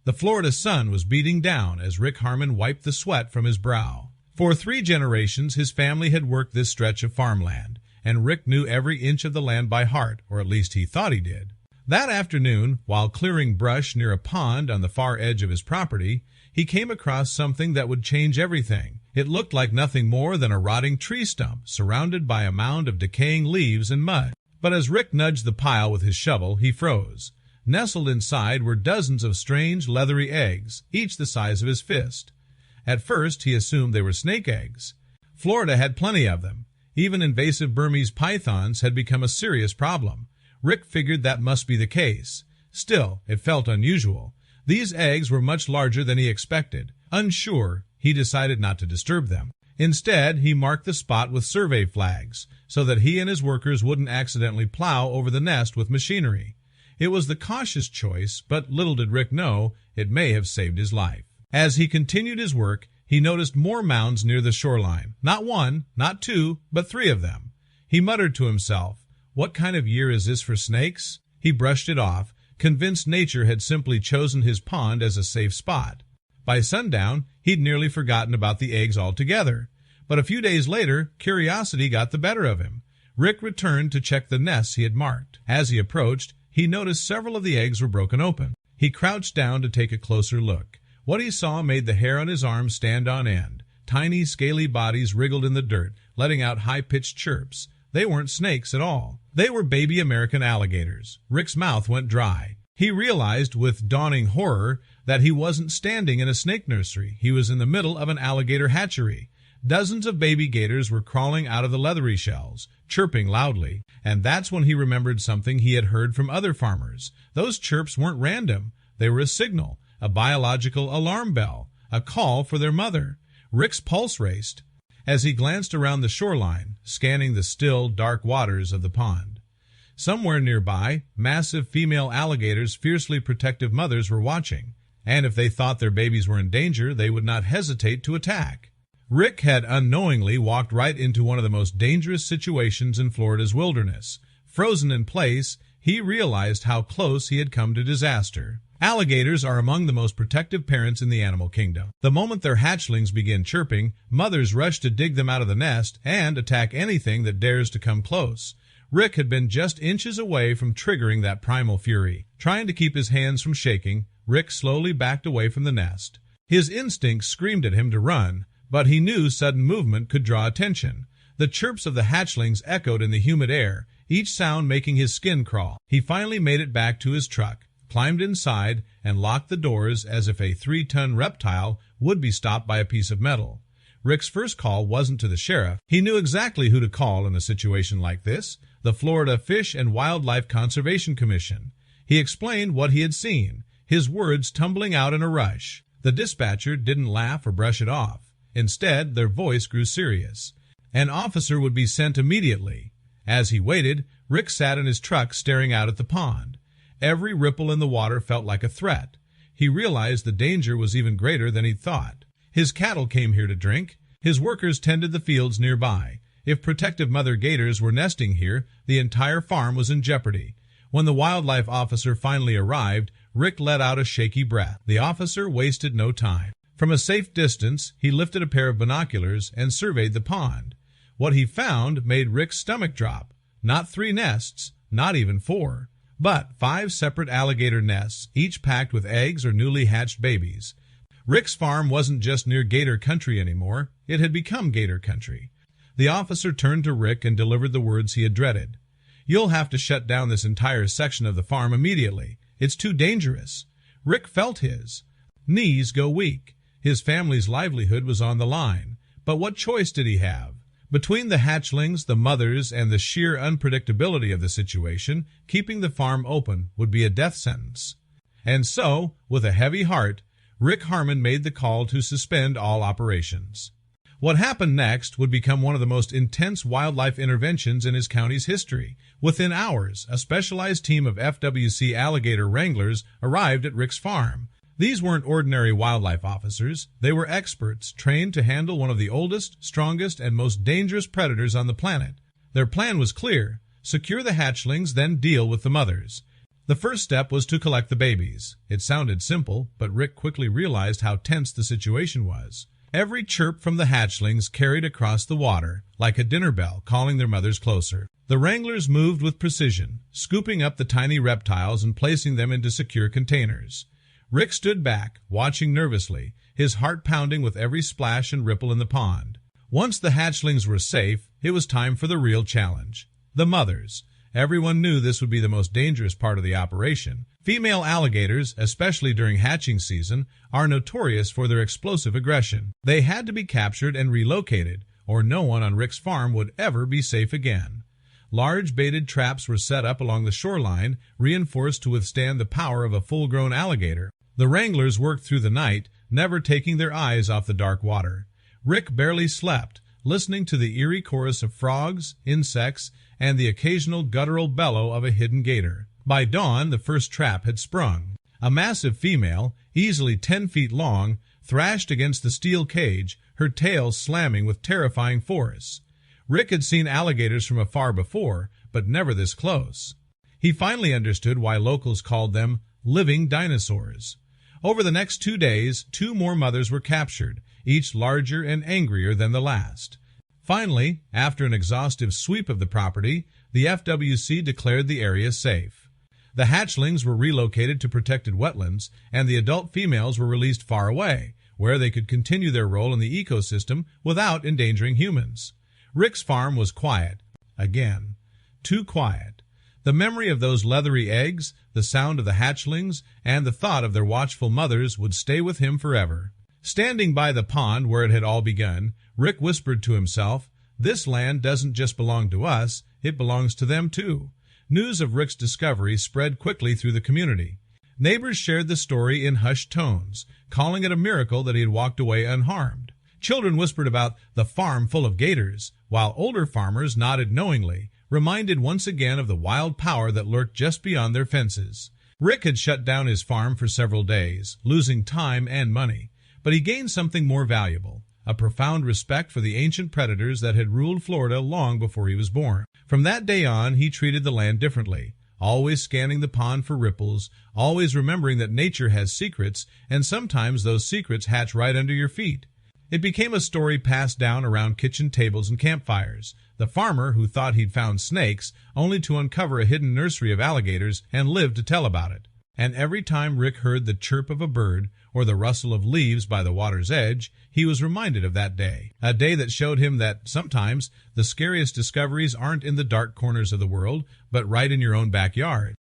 The Florida sun was beating down as Rick Harmon wiped the sweat from his brow. For 3 generations, his family had worked this stretch of farmland, and Rick knew every inch of the land by heart, or at least he thought he did. That afternoon, while clearing brush near a pond on the far edge of his property, he came across something that would change everything. It looked like nothing more than a rotting tree stump surrounded by a mound of decaying leaves and mud. But as Rick nudged the pile with his shovel, he froze. Nestled inside were dozens of strange, leathery eggs, each the size of his fist. At first, he assumed they were snake eggs. Florida had plenty of them. Even invasive Burmese pythons had become a serious problem. Rick figured that must be the case. Still, it felt unusual. These eggs were much larger than he expected. Unsure, he decided not to disturb them. Instead, he marked the spot with survey flags, so that he and his workers wouldn't accidentally plow over the nest with machinery. It was the cautious choice, but little did Rick know, it may have saved his life. As he continued his work, he noticed more mounds near the shoreline. Not 1, not 2, but 3 of them. He muttered to himself, "What kind of year is this for snakes?" He brushed it off, convinced nature had simply chosen his pond as a safe spot. By sundown, he'd nearly forgotten about the eggs altogether. But a few days later, curiosity got the better of him. Rick returned to check the nests he had marked. As he approached, he noticed several of the eggs were broken open. He crouched down to take a closer look. What he saw made the hair on his arms stand on end. Tiny, scaly bodies wriggled in the dirt, letting out high-pitched chirps. They weren't snakes at all. They were baby American alligators. Rick's mouth went dry. He realized with dawning horror that he wasn't standing in a snake nursery. He was in the middle of an alligator hatchery. Dozens of baby gators were crawling out of the leathery shells, chirping loudly, and that's when he remembered something he had heard from other farmers. Those chirps weren't random. They were a signal, a biological alarm bell, a call for their mother. Rick's pulse raced as he glanced around the shoreline, scanning the still, dark waters of the pond. Somewhere nearby, massive female alligators' fiercely protective mothers were watching, and if they thought their babies were in danger, they would not hesitate to attack. Rick had unknowingly walked right into one of the most dangerous situations in Florida's wilderness. Frozen in place, he realized how close he had come to disaster. Alligators are among the most protective parents in the animal kingdom. The moment their hatchlings begin chirping, mothers rush to dig them out of the nest and attack anything that dares to come close. Rick had been just inches away from triggering that primal fury. Trying to keep his hands from shaking, Rick slowly backed away from the nest. His instincts screamed at him to run, but he knew sudden movement could draw attention. The chirps of the hatchlings echoed in the humid air, each sound making his skin crawl. He finally made it back to his truck, climbed inside, and locked the doors as if a 3-ton reptile would be stopped by a piece of metal. Rick's first call wasn't to the sheriff. He knew exactly who to call in a situation like this, the Florida Fish and Wildlife Conservation Commission. He explained what he had seen, his words tumbling out in a rush. The dispatcher didn't laugh or brush it off. Instead, their voice grew serious. An officer would be sent immediately. As he waited, Rick sat in his truck staring out at the pond. Every ripple in the water felt like a threat. He realized the danger was even greater than he'd thought. His cattle came here to drink. His workers tended the fields nearby. If protective mother gators were nesting here, the entire farm was in jeopardy. When the wildlife officer finally arrived, Rick let out a shaky breath. The officer wasted no time. From a safe distance, he lifted a pair of binoculars and surveyed the pond. What he found made Rick's stomach drop. Not 3 nests, not even 4, but 5 separate alligator nests, each packed with eggs or newly hatched babies. Rick's farm wasn't just near gator country anymore. It had become gator country. The officer turned to Rick and delivered the words he had dreaded. "You'll have to shut down this entire section of the farm immediately. It's too dangerous." Rick felt his knees go weak. His family's livelihood was on the line. But what choice did he have? Between the hatchlings, the mothers, and the sheer unpredictability of the situation, keeping the farm open would be a death sentence. And so, with a heavy heart, Rick Harmon made the call to suspend all operations. What happened next would become one of the most intense wildlife interventions in his county's history. Within hours, a specialized team of FWC alligator wranglers arrived at Rick's farm. These weren't ordinary wildlife officers. They were experts trained to handle one of the oldest, strongest, and most dangerous predators on the planet. Their plan was clear: secure the hatchlings, then deal with the mothers. The first step was to collect the babies. It sounded simple, but Rick quickly realized how tense the situation was. Every chirp from the hatchlings carried across the water, like a dinner bell calling their mothers closer. The wranglers moved with precision, scooping up the tiny reptiles and placing them into secure containers. Rick stood back, watching nervously, his heart pounding with every splash and ripple in the pond. Once the hatchlings were safe, it was time for the real challenge. The mothers. Everyone knew this would be the most dangerous part of the operation. Female alligators, especially during hatching season, are notorious for their explosive aggression. They had to be captured and relocated, or no one on Rick's farm would ever be safe again. Large baited traps were set up along the shoreline, reinforced to withstand the power of a full-grown alligator. The wranglers worked through the night, never taking their eyes off the dark water. Rick barely slept, listening to the eerie chorus of frogs, insects, and the occasional guttural bellow of a hidden gator. By dawn, the first trap had sprung. A massive female, easily 10 feet long, thrashed against the steel cage, her tail slamming with terrifying force. Rick had seen alligators from afar before, but never this close. He finally understood why locals called them living dinosaurs. Over the next 2 days, 2 more mothers were captured, each larger and angrier than the last. Finally, after an exhaustive sweep of the property, the FWC declared the area safe. The hatchlings were relocated to protected wetlands, and the adult females were released far away, where they could continue their role in the ecosystem without endangering humans. Rick's farm was quiet. Again. Too quiet. The memory of those leathery eggs, the sound of the hatchlings, and the thought of their watchful mothers would stay with him forever. Standing by the pond where it had all begun, Rick whispered to himself, "This land doesn't just belong to us, it belongs to them too." News of Rick's discovery spread quickly through the community. Neighbors shared the story in hushed tones, calling it a miracle that he had walked away unharmed. Children whispered about the farm full of gators, while older farmers nodded knowingly, reminded once again of the wild power that lurked just beyond their fences. Rick had shut down his farm for several days, losing time and money. But he gained something more valuable, a profound respect for the ancient predators that had ruled Florida long before he was born. From that day on, he treated the land differently, always scanning the pond for ripples, always remembering that nature has secrets, and sometimes those secrets hatch right under your feet. It became a story passed down around kitchen tables and campfires. The farmer who thought he'd found snakes, only to uncover a hidden nursery of alligators and live to tell about it. And every time Rick heard the chirp of a bird or the rustle of leaves by the water's edge, he was reminded of that day. A day that showed him that sometimes the scariest discoveries aren't in the dark corners of the world, but right in your own backyard.